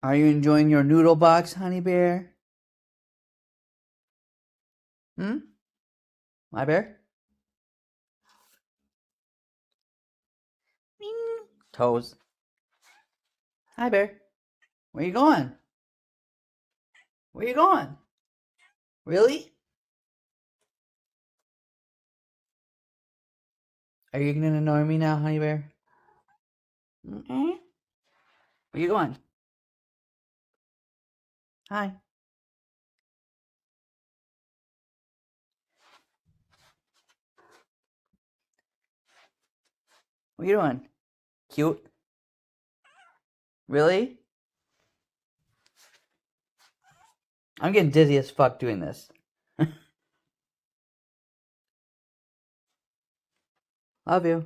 Are you enjoying your noodle box, honey bear? My bear? Toes. Hi, bear. Where you going? Where you going? Really? Are you gonna annoy me now, honey bear? Where you going? Hi. What you doing? Cute? Really? I'm getting dizzy as fuck doing this. Love you.